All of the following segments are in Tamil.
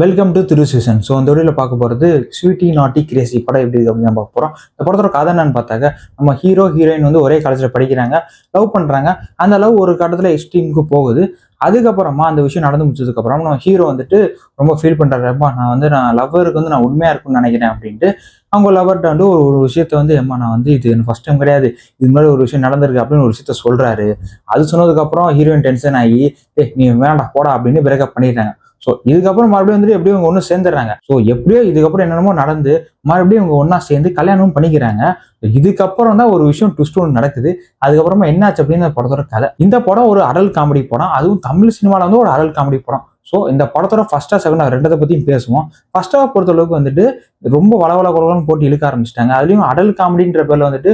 Welcome to Thiru season. So அந்த வீடியோவில் பார்க்க போகிறது ஸ்வீட்டி நாட்டி கிரேசி படம் எப்படி இருக்குது அப்படின்னு தான் பார்க்க போகிறோம். இந்த படத்தோட கதை என்னன்னு பார்த்தாக்க, நம்ம ஹீரோ ஹீரோயின் வந்து ஒரே காலேஜில் படிக்கிறாங்க, லவ் பண்ணுறாங்க. அந்த லவ் ஒரு கட்டத்தில் எக்ஸ்ட்ரீமுக்கு போகுது. அதுக்கப்புறமா அந்த விஷயம் நடந்து முடிச்சதுக்கப்புறம் நம்ம ஹீரோ வந்துட்டு ரொம்ப ஃபீல் பண்ணுறாருப்பா, நான் லவ்வருக்கு வந்து நான் உண்மையாக இருக்குன்னு நினைக்கிறேன் அப்படின்ட்டு அவங்க லவர்கிட்ட வந்து ஒரு விஷயத்த வந்து ஏம்மா நான் வந்து இது எனக்கு ஃபர்ஸ்ட் டைம் கிடையாது, இது மாதிரி ஒரு விஷயம் நடந்திருக்கு அப்படின்னு ஒரு விஷயத்த சொல்கிறாரு. அது சொன்னதுக்கப்புறம் ஹீரோயின் டென்ஷன் ஆகி நீ வேண்டாம் போடா அப்படின்னு பிரேக்கப் பண்ணிடுறாங்க. ஸோ இதுக்கப்புறம் மறுபடியும் வந்துட்டு எப்படியும் இவங்க ஒன்று சேர்ந்துடுறாங்க. ஸோ எப்படியோ இதுக்கப்புறம் என்னென்னமோ நடந்து மறுபடியும் இவங்க ஒன்றா சேர்ந்து கல்யாணமும் பண்ணிக்கிறாங்க. இதுக்கப்புறம் தான் ஒரு விஷயம் ட்விஸ்ட் ஒன்று நடக்குது. அதுக்கப்புறமா என்னாச்சு அப்படின்னு இந்த படத்தோட கதை. இந்த படம் ஒரு அடல் காமெடி படம், அதுவும் தமிழ் சினிமாவில் வந்து ஒரு அடல் காமெடி படம். ஸோ இந்த படத்தோட ஃபர்ஸ்ட் ஹாஃப் செகண்ட் ஹாஃப் ரெண்டத்தை பற்றியும் பேசுவோம். ஃபர்ஸ்ட் ஹாஃப் பொறுத்தளவுக்கு வந்துட்டு ரொம்ப வளவளன்னு போட்டு இழுக்க ஆரம்பிச்சிட்டாங்க. அதுலேயும் அடல் காமெடின்ற பேரில் வந்துட்டு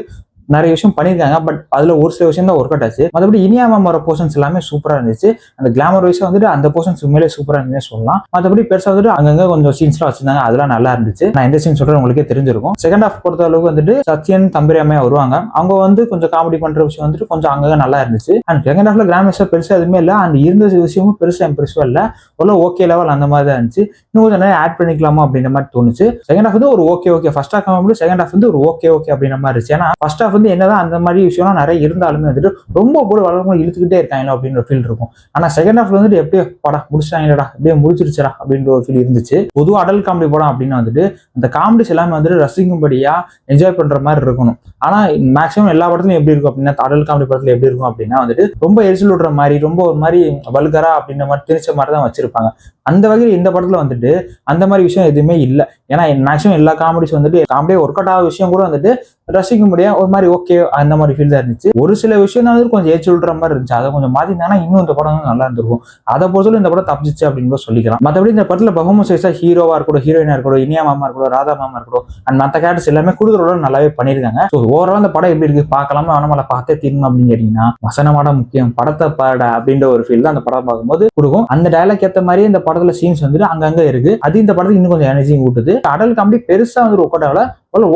நிறைய விஷயம் பண்ணியிருக்காங்க. பட் அதுல ஒரு சில விஷயம் தான் ஒர்க் அவுட் ஆச்சு. மற்றபடி இனியாம வர போர்ஷன்ஸ் எல்லாமே சூப்பரா இருந்துச்சு. அந்த கிளாமர் வைஸா வந்துட்டு அந்த போர்ஷன்ஸ் உண்மையிலே சூப்பரா இருந்துச்சு சொல்லலாம். மற்றபடி பெருசா வந்துட்டு அங்கங்க கொஞ்சம் சீன்ஸ்லாம் வச்சிருந்தாங்க, அதெல்லாம் நல்லா இருந்துச்சு. நான் எந்த சீன் சொல்றேன் உங்களுக்கே தெரிஞ்சிருக்கும். செகண்ட் ஹாஃப் பொறுத்த அளவுக்கு வந்துட்டு சத்யன் தம்பிராமையா வருவாங்க. அவங்க வந்து கொஞ்சம் காமெடி பண்ற விஷயம் வந்துட்டு கொஞ்சம் அங்கங்க நல்லா இருந்துச்சு. அண்ட் செகண்ட் ஹாஃப்ல கிராமர்ஸா பெருசா எதுவுமே இல்லை. அண்ட் இருந்த விஷயமும் பெருசா இம்ப்ரெசிவா இல்லை. ஒரு ஓகே லெவல் அந்த மாதிரி தான் இருந்துச்சு. இன்னும் கொஞ்சம் நிறைய ஆட் பண்ணிக்கலாமா அப்படின்ற மாதிரி தோணுச்சு. செகண்ட் ஹாஃப் வந்து ஒரு okay first half second half வந்து ஒரு ஓகே அப்படின்ற மாதிரி இருந்துச்சு. ஏன்னா ஃபர்ஸ்ட் ஹாஃப் வந்து என்னதான் அந்த மாதிரி விஷயம்லாம் நிறைய இருந்தாலுமே வந்துட்டு ரொம்ப போல வளர்ந்து இழுத்துக்கிட்டே இருக்காங்க அப்படின்ற ஃபீல் இருக்கும். ஆனா செகண்ட் ஹாஃப்ல வந்துட்டு எப்படியோ படம் முடிச்சிட்டாங்கடா, எப்படியோ முடிச்சிருச்சா அப்படின்ற ஒரு ஃபீல் இருந்துச்சு. பொதுவாக அடல் காமெடி படம் அப்படின்னு வந்துட்டு அந்த காமெடிஸ் எல்லாமே வந்துட்டு ரசிக்கும்படியா என்ஜாய் பண்ற மாதிரி இருக்கணும். ஆனா மேக்ஸிமம் எல்லா படத்துலையும் எப்படி இருக்கும் அப்படின்னா, அடல் காமெடி படத்துல எப்படி இருக்கும் அப்படின்னா வந்துட்டு ரொம்ப எரிச்சல் விடுற மாதிரி, ரொம்ப ஒரு மாதிரி வல்கரா அப்படின்ற மாதிரி திணிச்ச மாதிரி தான் வச்சிருப்பாங்க. அந்த வகையில் இந்த படத்துல வந்துட்டு அந்த மாதிரி விஷயம் எதுவுமே இல்லை. ஏன்னா மேக்ஸிமம் எல்லா காமெடிஸ் வந்துட்டு காமெடியே ஒர்க் அவுட் ஆகிற விஷயம் கூட வந்துட்டு ரசிக்க முடியாது, ஒரு மாதிரி ஓகே அந்த மாதிரி ஃபீல் தான் இருந்துச்சு. ஒரு சில விஷயம் தான் வந்து கொஞ்சம் ஏச்சு விடுற மாதிரி இருந்துச்சு. அதை கொஞ்சம் மாத்திருந்தாங்கன்னா இன்னும் இந்த படம் வந்து நல்லா இருந்திருக்கும். அதை பொறுத்தவரை இந்த படம் தப்பிச்சு அப்படின்னு சொல்லிக்கலாம். மற்றபடி இந்த படத்துல பர்ஃபார்மன்ஸ் வைஸா ஹீரோவா இருக்கட்டும், ஹீரோயினா இருக்கட்டும், இனியா மாமா இருக்கட்டும், ராதா மாமா இருக்கட்டும், அண்ட் மற்ற கேரக்டர்ஸ் எல்லாமே கூடுதலோட நல்லாவே பண்ணியிருக்காங்க. ஸோ ஓவரால் அந்த படம் எப்படி இருக்கு பார்க்கலாமா நம்மள பார்த்தே தீரணும் அப்படின்னு கேட்டீங்கன்னா, வசனமாட முக்கியம் படத்தை பாட அப்படின்ற ஒரு ஃபீல் தான் அந்த படம் பார்க்கும்போது கொடுக்கும். அந்த டயலாக் ஏற்ற மாதிரி இந்த படத்துல சீன்ஸ் வந்துட்டு அங்கங்க இருக்கு. அது இந்த படத்துக்கு இன்னும் கொஞ்சம் எனர்ஜி ஊட்டுது. அடல் காமெடி பெருசா வந்து ஒர்க் அவுட் ஆகல,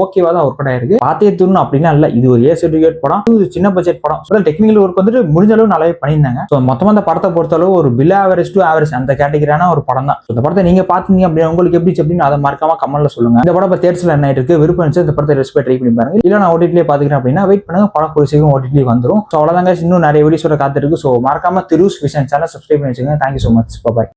ஓகேவா தான் ஒர்க் அவுட் ஆயிருக்கு. பார்த்தே தூரணும் அப்படின்னா இல்ல, இது ஒரு ஏ சர்டிஃபிகேட் படம், இது சின்ன பட்ஜெட் படம். ஸோ டெக்னிக்கல் ஒர்க் வந்துட்டு முடிஞ்ச அளவு நல்லாவே பண்ணியிருந்தாங்க. ஸோ மொத்தமா அந்த படத்தை பொறுத்தளவு ஒரு பிலோ ஆவரேஜ் டு ஆவரேஜ் அந்த கேட்டகரியான ஒரு படம் தான். இந்த படத்தை நீங்க பாத்தீங்க அப்படின்னா உங்களுக்கு எப்படி அப்படின்னு அதை மறக்காம கமெண்ட்ல சொல்லுங்க. இந்த படம் தேர்தல் என்ன இருக்கு விருப்பம் இருந்துச்சு இந்த படத்தை ரெஸ்பெக்ட் ட்ரை பண்ணி பாருங்க. இல்ல நான் ஓடிடிலே பாத்துக்கிறேன் அப்படின்னா வெயிட் பண்ணுங்க, படம் ஒரு சீக்கிரம் ஓடிடி வந்துடும். ஸோ அவ்வளவுதாங்க, இன்னும் நிறைய வீடியோஸோட காத்திருக்கு. ஸோ மறக்காம திரு விஷன் சேனல் சப்ஸ்கிரைப் பண்ணி வச்சுக்கோங்க. தேங்க்யூ ஸோ மச், பாய்.